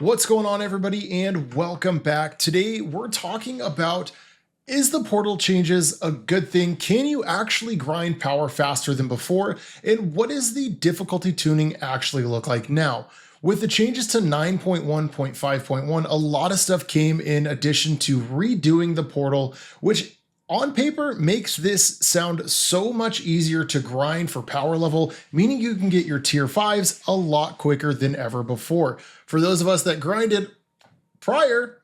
What's going on, everybody, and welcome back. Today, we're talking about, is the portal changes a good thing? Can you actually grind power faster than before? And what does the difficulty tuning actually look like now? With the changes to 9.1.5.1, a lot of stuff came in addition to redoing the portal, which on paper makes this sound so much easier to grind for power level, meaning you can get your tier 5s a lot quicker than ever before. For those of us that grinded prior,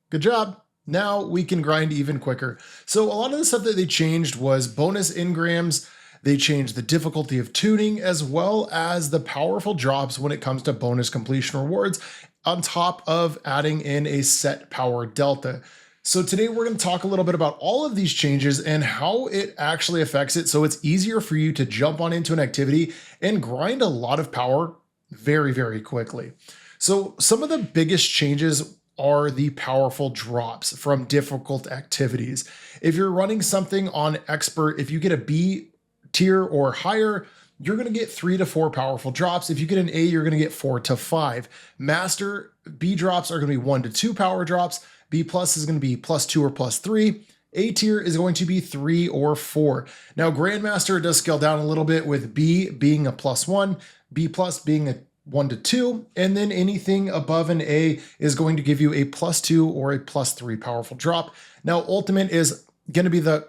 good job. Now we can grind even quicker. So a lot of the stuff that they changed was bonus engrams. They changed the difficulty of tuning as well as the powerful drops when it comes to bonus completion rewards, on top of adding in a set power delta. So today we're going to talk a little bit about all of these changes and how it actually affects it, so it's easier for you to jump on into an activity and grind a lot of power very, very quickly. So some of the biggest changes are the powerful drops from difficult activities. If you're running something on expert, if you get a B tier or higher, you're going to get 3 to 4 powerful drops. If you get an A, you're going to get 4 to 5. Master B drops are going to be 1 to 2 power drops. B plus is going to be +2 or +3. A tier is going to be 3 or 4. Now, Grandmaster does scale down a little bit, with B being a +1, B plus being a 1 to 2, and then anything above an A is going to give you a +2 or a +3 powerful drop. Now, Ultimate is going to be the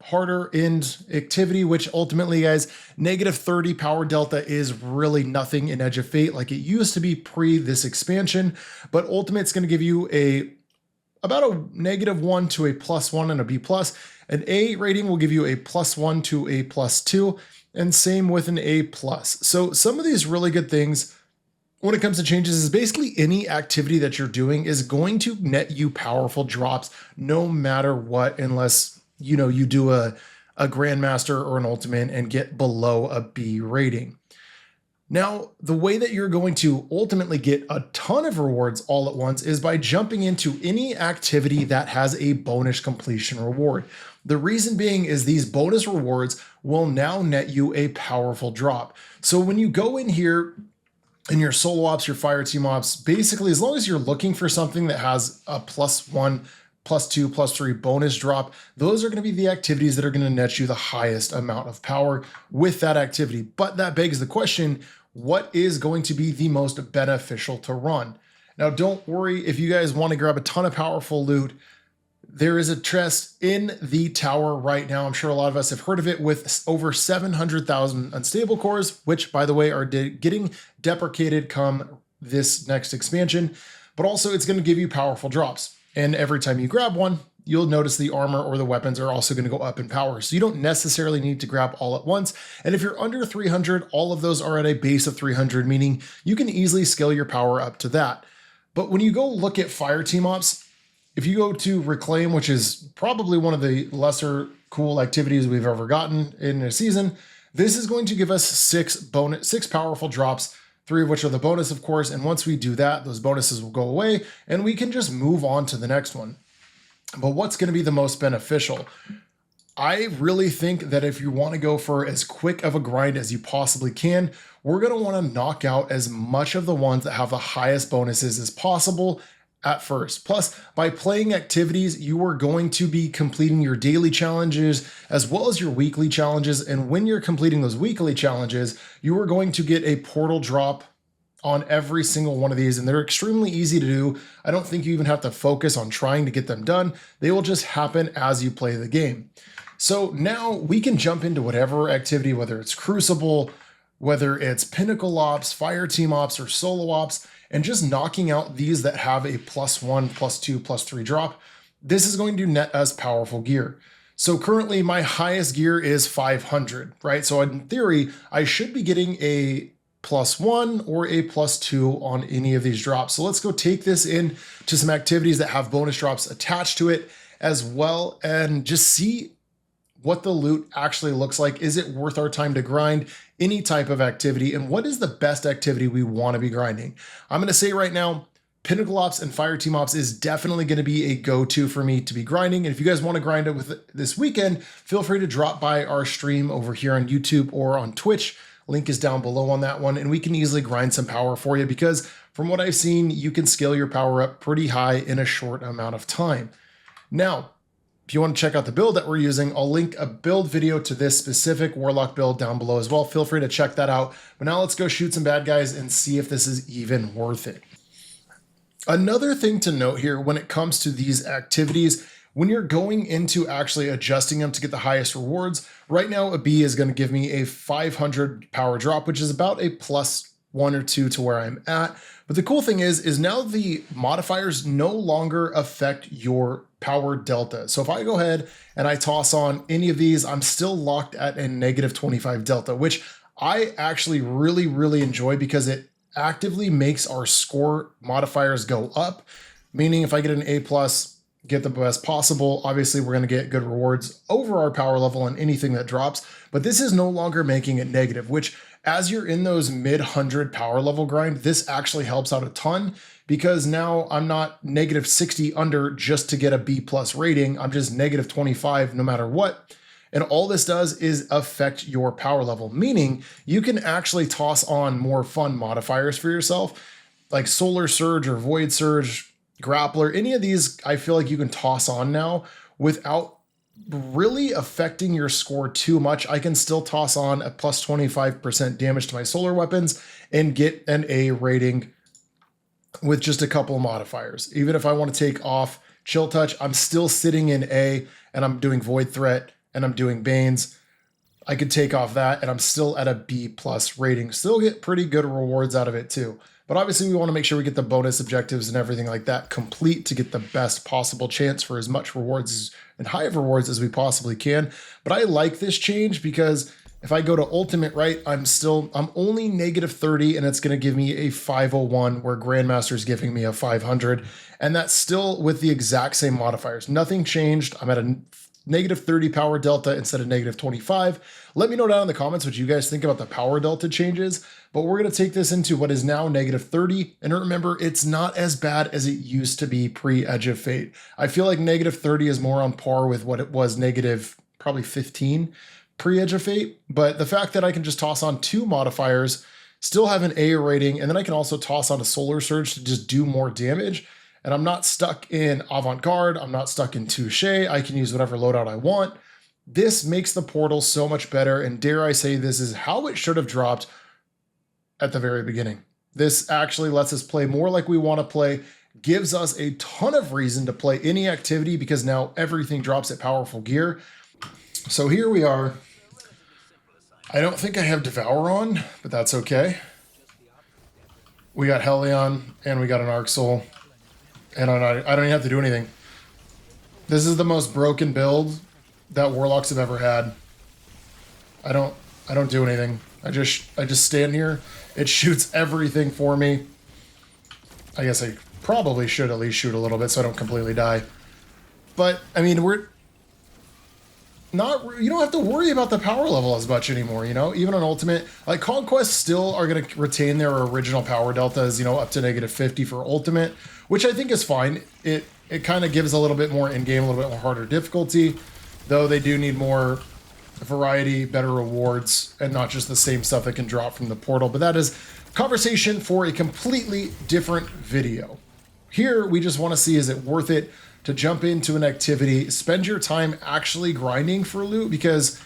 harder end activity, which ultimately, guys, -30 power delta is really nothing in Edge of Fate like it used to be pre this expansion, but Ultimate's going to give you about a -1 to a +1 and a B plus. An A rating will give you a +1 to a +2, and same with an A plus. So some of these really good things when it comes to changes is basically any activity that you're doing is going to net you powerful drops no matter what, unless you do a Grandmaster or an Ultimate and get below a B rating. Now, the way that you're going to ultimately get a ton of rewards all at once is by jumping into any activity that has a bonus completion reward. The reason being is these bonus rewards will now net you a powerful drop. So when you go in here in your solo ops, your fire team ops, basically, as long as you're looking for something that has a +1, +2, +3 bonus drop, those are going to be the activities that are going to net you the highest amount of power with that activity. But that begs the question, what is going to be the most beneficial to run? Now, don't worry if you guys want to grab a ton of powerful loot. There is a chest in the tower right now. I'm sure a lot of us have heard of it, with over 700,000 unstable cores, which, by the way, are getting deprecated come this next expansion. But also, it's going to give you powerful drops. And every time you grab one, you'll notice the armor or the weapons are also going to go up in power. So you don't necessarily need to grab all at once. And if you're under 300, all of those are at a base of 300, meaning you can easily scale your power up to that. But when you go look at fire team ops, if you go to Reclaim, which is probably one of the lesser cool activities we've ever gotten in a season, this is going to give us 6 powerful drops, 3 of which are the bonus, of course. And once we do that, those bonuses will go away and we can just move on to the next one. But what's going to be the most beneficial? I really think that if you want to go for as quick of a grind as you possibly can, we're going to want to knock out as much of the ones that have the highest bonuses as possible at first. Plus, by playing activities, you are going to be completing your daily challenges as well as your weekly challenges. And when you're completing those weekly challenges, you are going to get a portal drop on every single one of these, and they're extremely easy to do. I don't think you even have to focus on trying to get them done. They will just happen as you play the game. So now we can jump into whatever activity, whether it's Crucible, whether it's Pinnacle Ops, Fire Team Ops, or Solo Ops, and just knocking out these that have a +1, +2, +3 drop. This is going to net us powerful gear. So currently my highest gear is 500, right? So in theory, I should be getting a +1 or a +2 on any of these drops. So let's go take this in to some activities that have bonus drops attached to it as well, and just see what the loot actually looks like. Is it worth our time to grind any type of activity? And what is the best activity we want to be grinding? I'm going to say right now, Pinnacle Ops and Fire Team Ops is definitely going to be a go-to for me to be grinding. And if you guys want to grind it with this weekend, feel free to drop by our stream over here on YouTube or on Twitch. Link is down below on that one, and we can easily grind some power for you, because from what I've seen, you can scale your power up pretty high in a short amount of time. Now, if you want to check out the build that we're using, I'll link a build video to this specific Warlock build down below as well. Feel free to check that out. But now let's go shoot some bad guys and see if this is even worth it. Another thing to note here when it comes to these activities, when you're going into actually adjusting them to get the highest rewards, right now a B is going to give me a 500 power drop, which is about a +1 or 2 to where I'm at. But the cool thing is now the modifiers no longer affect your power delta. So if I go ahead and I toss on any of these, I'm still locked at a -25 delta, which I actually really enjoy because it actively makes our score modifiers go up. Meaning if I get an A+, get the best possible, obviously we're going to get good rewards over our power level on anything that drops, but this is no longer making it negative, which as you're in those mid-100 power level grind, this actually helps out a ton because now I'm not -60 under just to get a B+ rating. I'm just -25 no matter what. And all this does is affect your power level, meaning you can actually toss on more fun modifiers for yourself, like Solar Surge or Void Surge, Grappler. Any of these I feel like you can toss on now without really affecting your score too much. I can still toss on a +25% damage to my solar weapons and get an A rating with just a couple of modifiers. Even if I want to take off Chill Touch, I'm still sitting in A and I'm doing Void Threat and I'm doing Banes. I could take off that and I'm still at a B+ rating. Still get pretty good rewards out of it too. But obviously we want to make sure we get the bonus objectives and everything like that complete to get the best possible chance for as much rewards and high of rewards as we possibly can. But I like this change because if I go to ultimate, right, I'm only -30 and it's going to give me a 501 where Grandmaster is giving me a 500. And that's still with the exact same modifiers. Nothing changed. I'm at a -30 power delta instead of -25. Let me know down in the comments what you guys think about the power delta changes, but we're going to take this into what is now -30. And remember, it's not as bad as it used to be pre-Edge of Fate. I feel like -30 is more on par with what it was probably 15 pre-Edge of Fate. But the fact that I can just toss on 2 modifiers, still have an A rating, and then I can also toss on a Solar Surge to just do more damage. And I'm not stuck in Avant-Garde, I'm not stuck in Touche, I can use whatever loadout I want. This makes the portal so much better, and dare I say this is how it should have dropped at the very beginning. This actually lets us play more like we want to play, gives us a ton of reason to play any activity because now everything drops at powerful gear. So here we are. I don't think I have Devour on, but that's okay. We got Hellion, and we got an Arc Soul. And I don't even have to do anything. This is the most broken build that Warlocks have ever had. I don't do anything. I just stand here. It shoots everything for me. I guess I probably should at least shoot a little bit so I don't completely die. But I mean, you don't have to worry about the power level as much anymore, you know? Even on Ultimate, like Conquest still are going to retain their original power deltas, you know, up to -50 for Ultimate, which I think is fine. It kind of gives a little bit more in-game, a little bit more harder difficulty, though they do need more variety, better rewards, and not just the same stuff that can drop from the portal. But that is conversation for a completely different video. Here, we just want to see, is it worth it to jump into an activity, spend your time actually grinding for loot? Because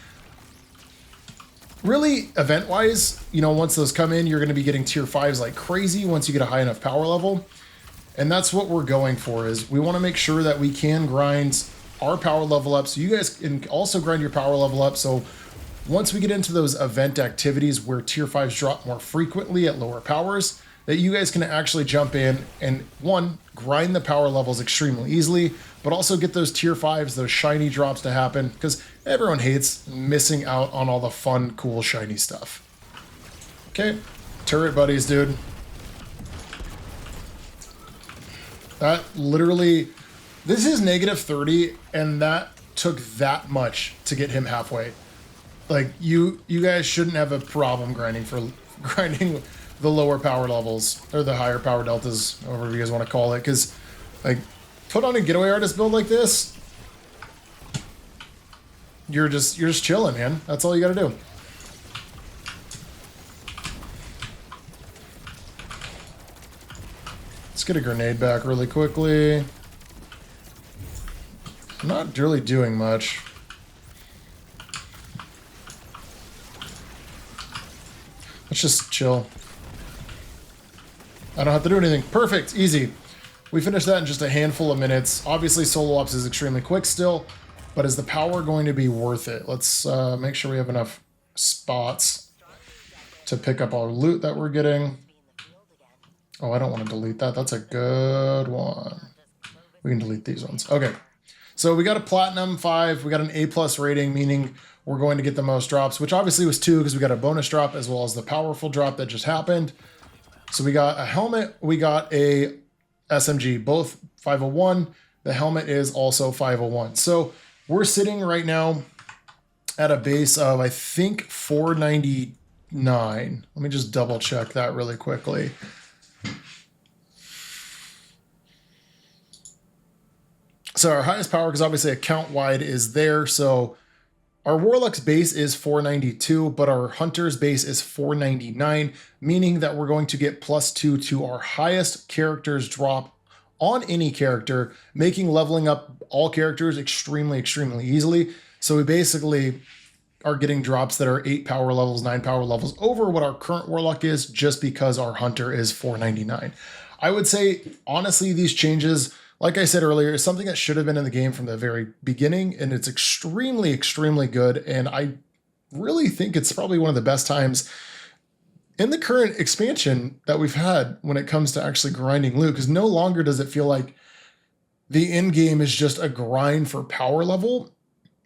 really, event-wise, you know, once those come in, you're going to be getting tier 5s like crazy once you get a high enough power level. And that's what we're going for, is we want to make sure that we can grind our power level up so you guys can also grind your power level up. So once we get into those event activities where tier 5s drop more frequently at lower powers, that you guys can actually jump in and, one, grind the power levels extremely easily, but also get those tier 5s, those shiny drops to happen, because everyone hates missing out on all the fun, cool, shiny stuff. Okay, turret buddies, dude. That literally, this is -30, and that took that much to get him halfway. Like, you guys shouldn't have a problem grinding the lower power levels, or the higher power deltas, whatever you guys want to call it, because, like, put on a getaway artist build like this, you're just chilling, man. That's all you gotta do. Let's get a grenade back really quickly. I'm not really doing much. Let's just chill. I don't have to do anything. Perfect. Easy. We finished that in just a handful of minutes. Obviously, solo ops is extremely quick still, but is the power going to be worth it? Let's make sure we have enough spots to pick up our loot that we're getting. Oh, I don't want to delete that. That's a good one. We can delete these ones. Okay. So we got a Platinum 5. We got an A+ rating, meaning we're going to get the most drops, which obviously was 2 because we got a bonus drop as well as the powerful drop that just happened. So we got a helmet, we got a SMG, both 501. The helmet is also 501. So we're sitting right now at a base of, I think, 499. Let me just double check that really quickly. So our highest power, because obviously account wide is there. So our Warlock's base is 492, but our Hunter's base is 499, meaning that we're going to get +2 to our highest character's drop on any character, making leveling up all characters extremely, extremely easily. So we basically are getting drops that are 8 power levels, 9 power levels over what our current Warlock is, just because our Hunter is 499. I would say, honestly, these changes, like I said earlier, is something that should have been in the game from the very beginning, and it's extremely, extremely good. And I really think it's probably one of the best times in the current expansion that we've had when it comes to actually grinding loot, because no longer does it feel like the end game is just a grind for power level,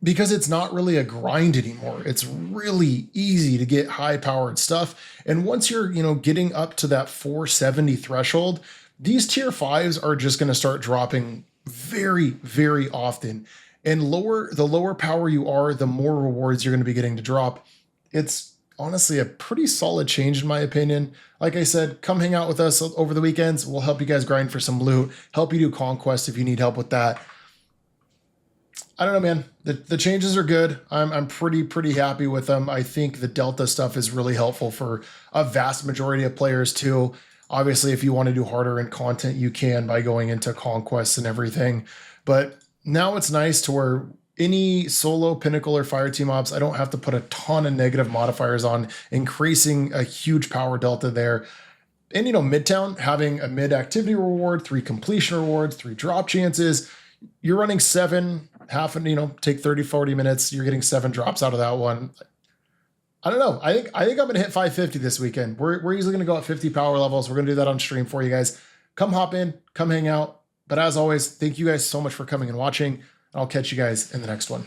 because it's not really a grind anymore. It's really easy to get high powered stuff. And once you're, getting up to that 470 threshold, these tier 5s are just going to start dropping very, very often. And the lower power you are, the more rewards you're going to be getting to drop. It's honestly a pretty solid change in my opinion. Like I said, come hang out with us over the weekends. We'll help you guys grind for some loot, help you do conquest if you need help with that. I don't know, man. The changes are good. I'm pretty happy with them. I think the Delta stuff is really helpful for a vast majority of players too. Obviously, if you want to do harder in content, you can by going into conquests and everything. But now it's nice to where any solo, pinnacle, or fire team ops, I don't have to put a ton of negative modifiers on, increasing a huge power delta there. And, Midtown having a mid activity reward, 3 completion rewards, 3 drop chances. You're running 7, take 30, 40 minutes. You're getting 7 drops out of that one. I don't know. I think I'm going to hit 550 this weekend. We're easily going to go at 50 power levels. We're going to do that on stream for you guys. Come hop in, come hang out. But as always, thank you guys so much for coming and watching. I'll catch you guys in the next one.